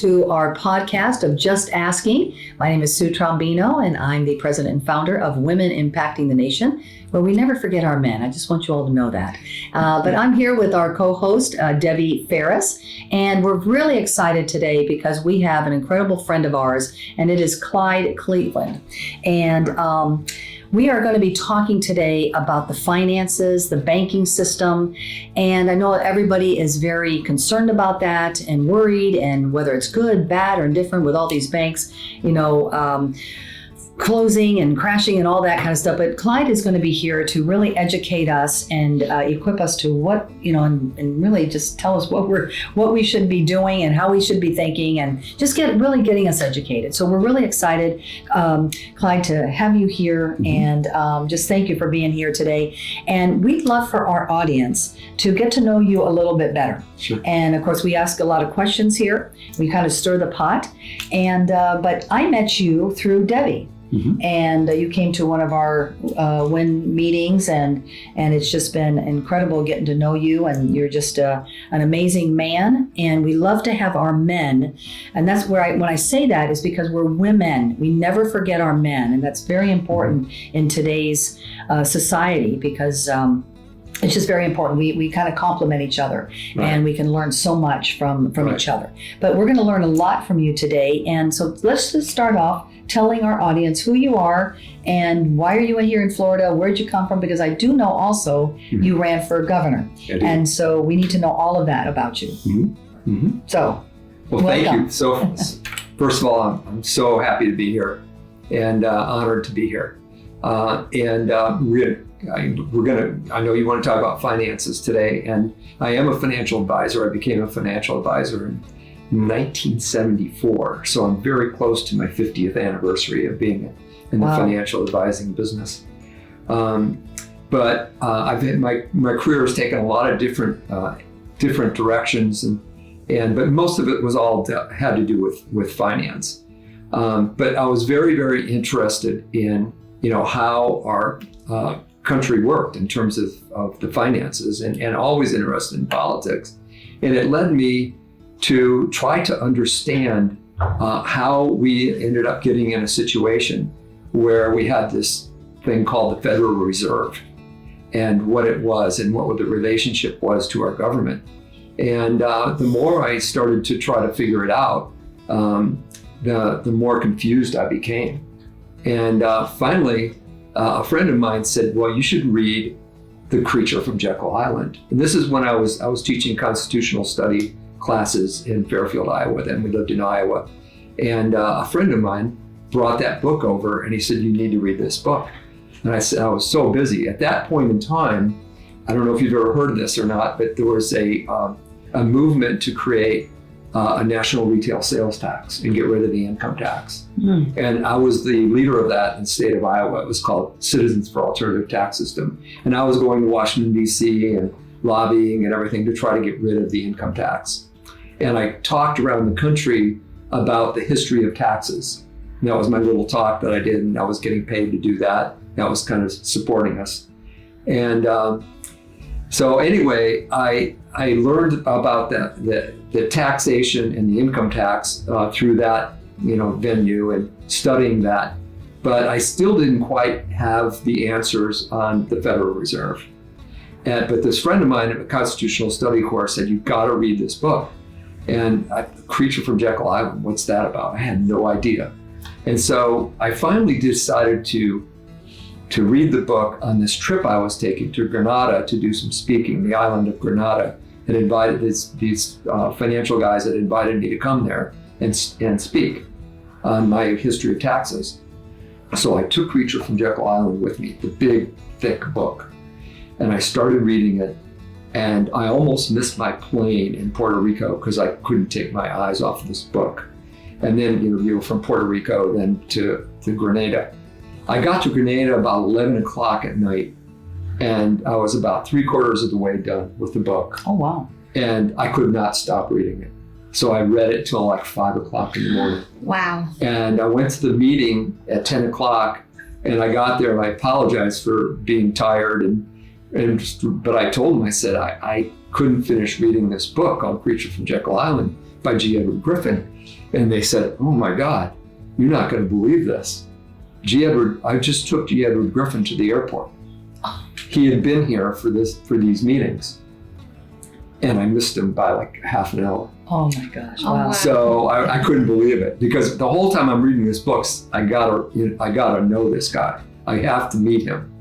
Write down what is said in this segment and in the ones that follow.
to our podcast of Just Asking. My name is Sue Trombino, and I'm the president and founder of Women Impacting the Nation, where we never forget our men. I just want you all to know that. But I'm here with our co-host, Debbie Faris, and we're really excited today because we have an incredible friend of ours, and it is Clyde Cleveland. And we are going to be talking today about the finances, the banking system, and I know everybody is very concerned about that and worried, and whether it's good, bad, or indifferent with all these banks, closing and crashing and all that kind of stuff. But Clyde is going to be here to really educate us and equip us to what, and really just tell us what we should be doing and how we should be thinking, and just really getting us educated. So we're really excited, Clyde, to have you here, and just thank you for being here today. And we'd love for our audience to get to know you a little bit better. Sure. And of course, we ask a lot of questions here. We kind of stir the pot. And but I met you through Debbie. And you came to one of our WIN meetings, and it's just been incredible getting to know you, and you're just an amazing man, and we love to have our men, and that's where when I say that is because we're women. We never forget our men, and that's very important in today's society, because it's just very important. We kind of complement each other, right, and we can learn so much from right, each other. But we're going to learn a lot from you today, and so let's just start off telling our audience who you are and why are you here in Florida? Where'd you come from? Because I do know also you ran for governor, and so we need to know all of that about you. So, well, thank you. So, first of all, I'm so happy to be here and honored to be here. I know you want to talk about finances today, and I am a financial advisor. I became a financial advisor in 1974, so I'm very close to my 50th anniversary of being in the financial advising business. But I've had my career has taken a lot of different directions, but most of it was all had to do with finance. But I was very, very interested in how our country worked in terms of the finances, and always interested in politics. And it led me to try to understand how we ended up getting in a situation where we had this thing called the Federal Reserve, and what it was and what the relationship was to our government. And the more I started to try to figure it out, the more confused I became. And finally, a friend of mine said, well, you should read The Creature from Jekyll Island. And this is when I was teaching constitutional study classes in Fairfield, Iowa. Then we lived in Iowa. And a friend of mine brought that book over, and he said, you need to read this book. And I said, I was so busy. At that point in time, I don't know if you've ever heard of this or not, but there was a movement to create a national retail sales tax and get rid of the income tax. And I was the leader of that in the state of Iowa. It was called Citizens for Alternative Tax System. And I was going to Washington, D.C. and lobbying and everything to try to get rid of the income tax. And I talked around the country about the history of taxes. And that was my little talk that I did, and I was getting paid to do that. That was kind of supporting us. And so anyway, I learned about the taxation and the income tax through that venue and studying that. But I still didn't quite have the answers on the Federal Reserve. But this friend of mine in a constitutional study course said, you've got to read this book. And Creature from Jekyll Island, what's that about? I had no idea. And so I finally decided to read the book on this trip I was taking to Grenada to do some speaking. The island of Grenada had invited these financial guys that invited me to come there and speak on my history of taxes. So I took Creature from Jekyll Island with me, the big, thick book. And I started reading it, and I almost missed my plane in Puerto Rico because I couldn't take my eyes off this book. And then you were from Puerto Rico then to Grenada. I got to Grenada about 11 o'clock at night, and I was about 3/4 of the way done with the book. Oh, wow. And I could not stop reading it. So I read it till like 5 o'clock in the morning. Wow. And I went to the meeting at 10 o'clock, and I got there and I apologized for being tired. But I told him, I said, I couldn't finish reading this book on Creature from Jekyll Island by G. Edward Griffin. And they said, oh my God, you're not going to believe this. I just took G. Edward Griffin to the airport. He had been here for these meetings. And I missed him by like half an hour. Oh my gosh! Oh, Wow. wow. So I couldn't believe it, because the whole time I'm reading this book, I gotta know this guy. I have to meet him,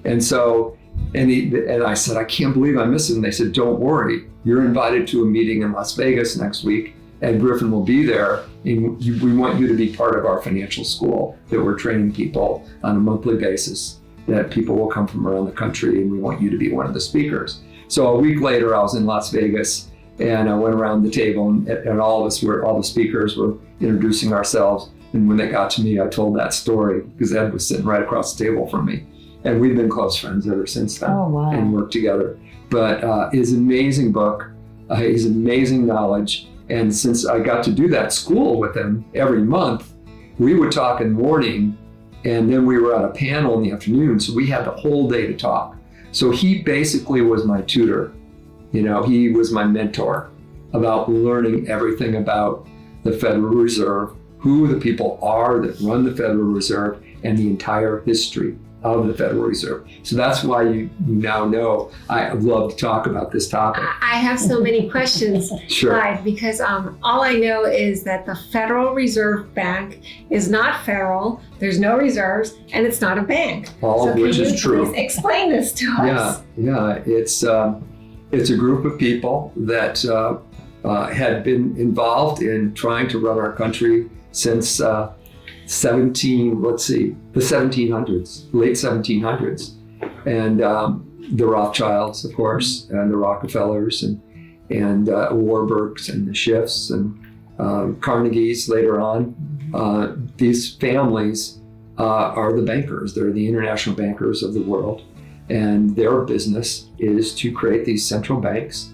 And so, and I said, I can't believe I missed him. They said, don't worry, you're invited to a meeting in Las Vegas next week. Ed Griffin will be there, and we want you to be part of our financial school that we're training people on a monthly basis, that people will come from around the country, and we want you to be one of the speakers. So a week later, I was in Las Vegas, and I went around the table, and all the speakers were introducing ourselves. And when they got to me, I told that story, because Ed was sitting right across the table from me. And we've been close friends ever since then. Oh, wow. And worked together. But his amazing book, his amazing knowledge. And since I got to do that school with him every month, we would talk in the morning, and then we were at a panel in the afternoon. So we had the whole day to talk. So he basically was my tutor. He was my mentor about learning everything about the Federal Reserve, who the people are that run the Federal Reserve, and the entire history of the Federal Reserve. So that's why you now know I love to talk about this topic. I have so many questions, Sure. Clyde, because all I know is that the Federal Reserve Bank is not federal, there's no reserves, and it's not a bank. All of which can is you true. please explain this to us? Yeah. It's a group of people that had been involved in trying to run our country since the 1700s, late 1700s. And the Rothschilds, of course, and the Rockefellers, and Warburgs, and the Schiffs, and Carnegies later on. These families are the bankers. They're the international bankers of the world. And their business is to create these central banks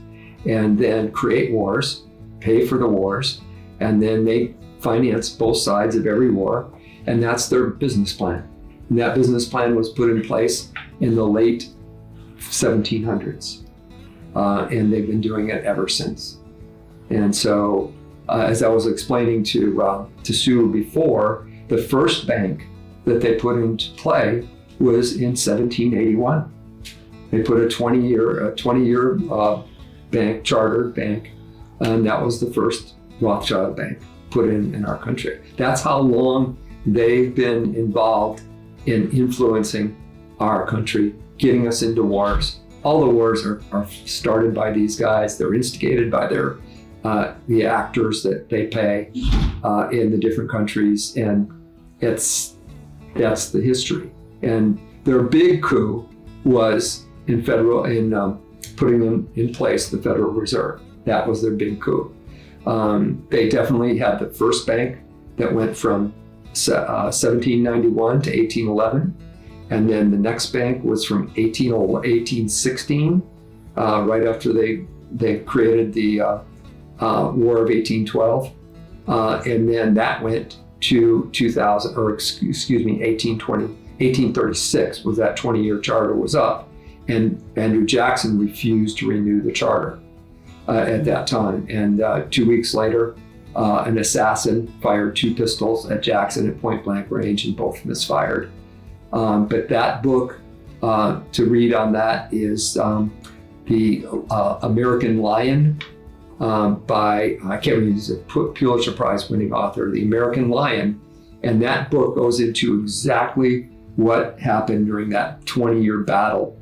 and then create wars, pay for the wars, and then they finance both sides of every war. And that's their business plan. And that business plan was put in place in the late 1700s. And they've been doing it ever since. And so, as I was explaining to Sue before, the first bank that they put into play was in 1781. They put a 20-year bank, chartered bank, and that was the first Rothschild bank put in our country. That's how long they've been involved in influencing our country, getting us into wars. All the wars are started by these guys. They're instigated by the actors that they pay in the different countries, and that's the history. And their big coup was in putting in place the Federal Reserve. That was their big coup. They definitely had the first bank that went from 1791 to 1811. And then the next bank was from 1816, right after they created the War of 1812. And then that went to 1836 was that 20-year charter was up. And Andrew Jackson refused to renew the charter at that time. And 2 weeks later, an assassin fired 2 pistols at Jackson at point blank range, and both misfired. But that book to read on that is The American Lion by, I can't remember, he's a Pulitzer Prize winning author, The American Lion. And that book goes into exactly what happened during that 20-year battle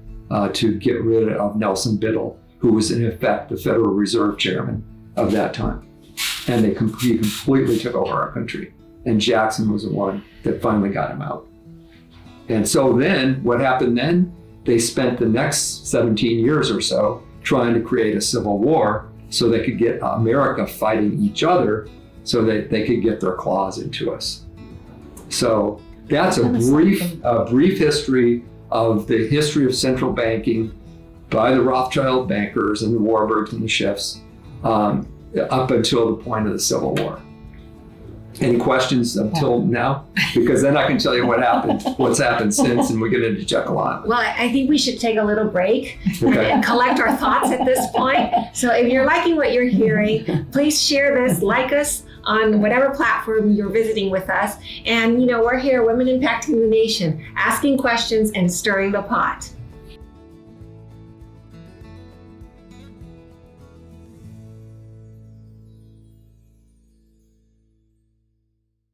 to get rid of Nelson Biddle, who was in effect the Federal Reserve Chairman of that time. And he completely took over our country. And Jackson was the one that finally got him out. And so then, what happened then? They spent the next 17 years or so trying to create a civil war so they could get America fighting each other so that they could get their claws into us. So that's a brief history of the history of central banking by the Rothschild bankers and the Warburgs and the Schiffs up until the point of the Civil War. Any questions until now? Because then I can tell you what's happened since, and we get into Jekyll. Well, I think we should take a little break Okay. and collect our thoughts at this point. So if you're liking what you're hearing, please share this, like us on whatever platform you're visiting with us. And, we're here, Women Impacting the Nation, asking questions and stirring the pot.